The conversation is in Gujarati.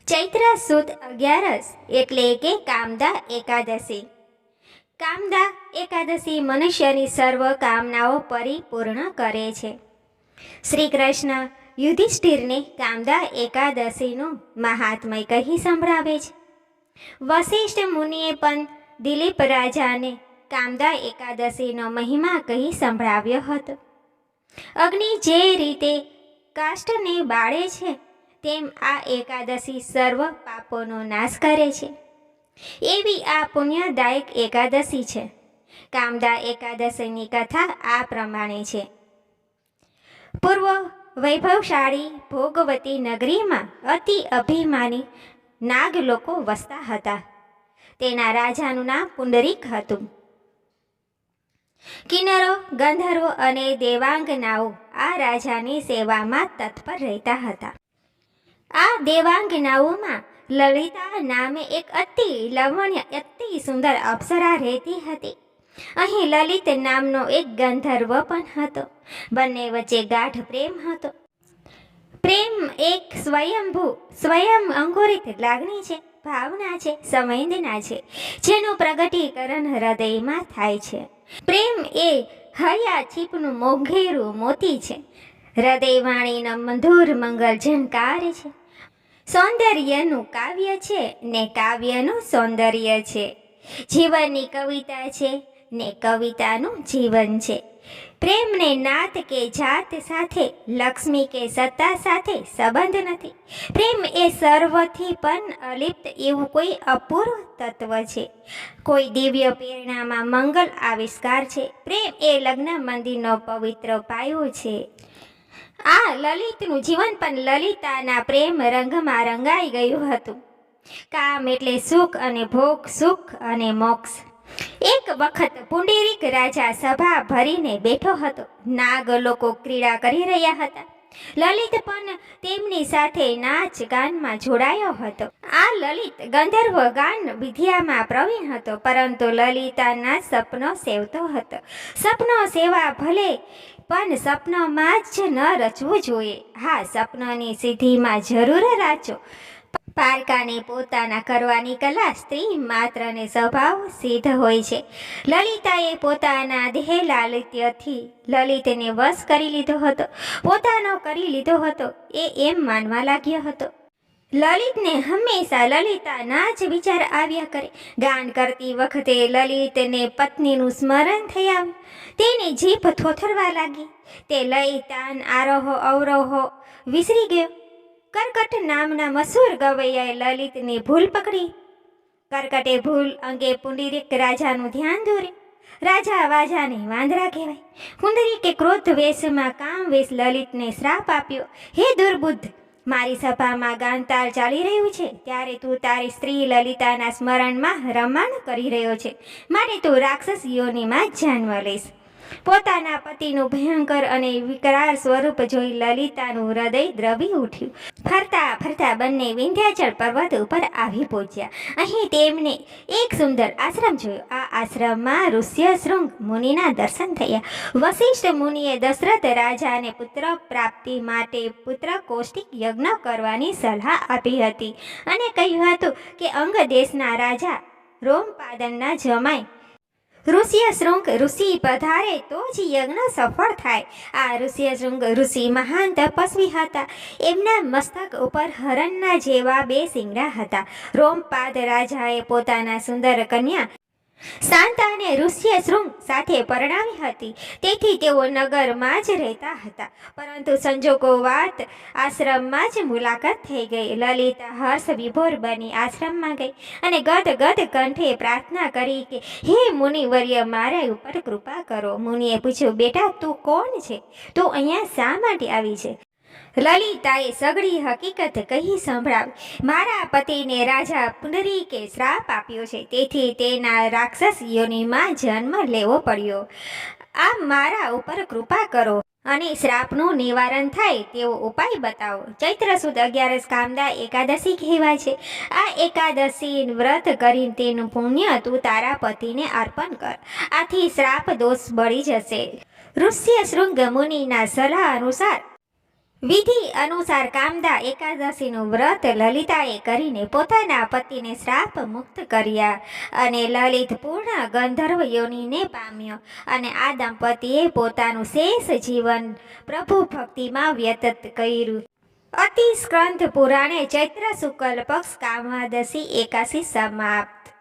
ચૈત્ર સુદ 11 એટલે કે કામદા એકાદશી. કામદા એકાદશી મનુષ્યની સર્વ કામનાઓ પરિપૂર્ણ કરે છે. શ્રી કૃષ્ણ યુધિષ્ઠિરને કામદા એકાદશીનું મહાત્મય કહી સંભળાવે છે. વશિષ્ઠ મુનિએ પણ દિલીપ રાજાને કામદા એકાદશીનો મહિમા કહી સંભળાવ્યો હતો. અગ્નિ જે રીતે કાષ્ઠને બાળે છે તેમ આ એકાદશી સર્વ પાપોનો નાશ કરે છે. એવી આ પુણ્યદાયક એકાદશી છે. કામદા એકાદશીની કથા આ પ્રમાણે છે. પૂર્વ વૈભવશાળી ભોગવતી નગરીમાં અતિ અભિમાની નાગ લોકો વસતા હતા. તેના રાજાનું નામ પુંડરીક હતું. કિન્નરો, ગંધર્વો અને દેવાંગનાઓ આ રાજાની સેવામાં તત્પર રહેતા હતા. આ દેવાંગનાઓમાં લલિતા નામે એક અતિ લવણ્ય અતિ સુંદર અપ્સરા રહેતી હતી. અહીં લલિત નામનો એક ગંધર્વ પણ હતો. બંને વચ્ચે ગાઢ પ્રેમ હતો. પ્રેમ એક સ્વયં અંકુરિત લાગણી છે, ભાવના છે, સંવેદના છે, જેનું પ્રગટીકરણ હૃદયમાં થાય છે. પ્રેમ એ હૈયા છીપનું મોંઘેરું મોતી છે. હૃદયવાણીનો મધુર મંગલ ઝંકાર છે. સૌંદર્યનું કાવ્ય છે ને કાવ્યનું સૌંદર્ય છે. જીવનની કવિતા છે ને કવિતાનું જીવન છે. પ્રેમને નાત કે જાત સાથે, લક્ષ્મી કે સત્તા સાથે સંબંધ નથી. પ્રેમ એ સર્વથી પણ અલિપ્ત એવું કોઈ અપૂર્વ તત્વ છે. કોઈ દિવ્ય પ્રેરણામાં મંગલ આવિષ્કાર છે. પ્રેમ એ લગ્ન મંદિરનો પવિત્ર પાયો છે. આ લલિતનું જીવન પણ લલિતાના પ્રેમ રંગમાં રંગાઈ ગયું હતું. કામ એટલે સુખ અને ભોગ, સુખ અને મોક્ષ. એક વખત પુંડરીક રાજા સભા ભરીને બેઠો હતો. નાગ લોકો ક્રીડા કરી રહ્યા હતા. લલિત પણ તેમની સાથે નાચ ગાનમાં જોડાયો હતો. આ લલિત ગંધર્વ ગાન વિદ્યામાં પ્રવીણ હતો, પરંતુ લલિતાના સપનો સેવતો હતો. સપનો સેવા ભલે, પણ સપનોમાં જ ન રચવું જોઈએ. હા, સપનોની સિદ્ધિમાં જરૂર રાચો. પારકાને પોતાના કરવાની કલા સ્ત્રી માત્રને સ્વભાવ સિદ્ધ હોય છે. લલિતાએ પોતાના દેહ લાલિત્યથી લલિતને વશ કરી લીધો હતો, પોતાનો કરી લીધો હતો એ એમ માનવા લાગ્યો હતો. લલિતને હંમેશા લલિતાના જ વિચાર આવ્યા કરે. ગાન કરતી વખતે લલિતને પત્નીનું સ્મરણ થઈ આવ્યું. તેની જીભ થોથરવા લાગી. તે લય, તાન, આરોહો અવરોહો વિસરી ગયો. કર્કટ નામના મશહૂર ગવૈયાએ લલિતની ભૂલ પકડી. કર્કટે ભૂલ અંગે પુંડરીક રાજાનું ધ્યાન દોર્યું. રાજા વાજાને વાંદરા કહેવાય. પુંડરીકે ક્રોધ વેશમાં કામ વેશ લલિતને શ્રાપ આપ્યો. હે દુર્બુદ્ધ, મારી સભામાં ગાનતાલ ચાલી રહ્યું છે ત્યારે તું તારી સ્ત્રી લલિતાના સ્મરણમાં રમણ કરી રહ્યો છે, માટે તું રાક્ષસ યોનિમાં જન્મ લઈશ. પોતાના પતિનું ભયંકર અને વિકરાળ સ્વરૂપ જોઈ લલિતાનું હૃદય દ્રવી ઉઠ્યું. ફરતા ફરતા બંને વિંધ્યાચળ પર્વત ઉપર આવી પહોંચ્યા. અહીં તેમને એક સુંદર આશ્રમ જોયો. આ આશ્રમમાં ઋષ્યશૃંગ મુનિના દર્શન થયા. વશિષ્ઠ મુનિએ દશરથ રાજાને પુત્ર પ્રાપ્તિ માટે પુત્ર કૌષ્ટિક યજ્ઞ કરવાની સલાહ આપી હતી અને કહ્યું હતું કે અંગ દેશના રાજા રોમપાદનના જમાઈ ઋષ્યશૃંગ ઋષિ પધારે તો જ યજ્ઞ સફળ થાય. આ ઋષ્યશૃંગ ઋષિ મહાન તપસ્વી હતા. એમના મસ્તક ઉપર હરણના જેવા 2 શિંગડા હતા. રોમપાદ રાજાએ પોતાના સુંદર કન્યા શાંતાને ઋષ્યશૃંગ સાથે પરણાવી હતી. તેથી તેઓ નગરમાં જ રહેતા હતા. પરંતુ સંજોગોવાત આશ્રમમાં જ મુલાકાત થઈ ગઈ. લલિતા હર્ષ વિભોર બની આશ્રમમાં ગઈ અને ગદ કંઠે પ્રાર્થના કરી કે હે મુનિવર્ય, મારા ઉપર કૃપા કરો. મુનિએ પૂછ્યું, બેટા તું કોણ છે? તું અહીંયા શા માટે આવી છે? લલિતાએ સઘળી હકીકત કહી સંભળાવી. મારા પતિને રાજા પુંડરીકે શ્રાપ આપ્યો છે, તેથી તેના રાક્ષસ યોનિમાં જન્મ લેવો પડ્યો. આપ મારા ઉપર કૃપા કરો અને શ્રાપનું નિવારણ થાય તેવો ઉપાય બતાવો. ચૈત્ર સુદ 11 કામદા એકાદશી કહેવાય છે. આ એકાદશી વ્રત કરીને તેનું પુણ્ય તું તારા પતિને અર્પણ કર. આથી શ્રાપ દોષ બળી જશે. ઋષ્યશૃંગ મુનિના સલાહ અનુસાર વિધિ અનુસાર કામદા એકાદશીનું વ્રત લલિતાએ કરીને પોતાના પતિને શ્રાપ મુક્ત કર્યા અને લલિત પૂર્ણ ગંધર્વ યોનિને પામ્યો અને આ દંપતીએ પોતાનું શેષ જીવન પ્રભુ ભક્તિમાં વ્યતીત કર્યું. અતિ સ્કંધ પુરાણે ચૈત્ર શુક્લ પક્ષ કામદશી એકાદશી સમાપ્ત.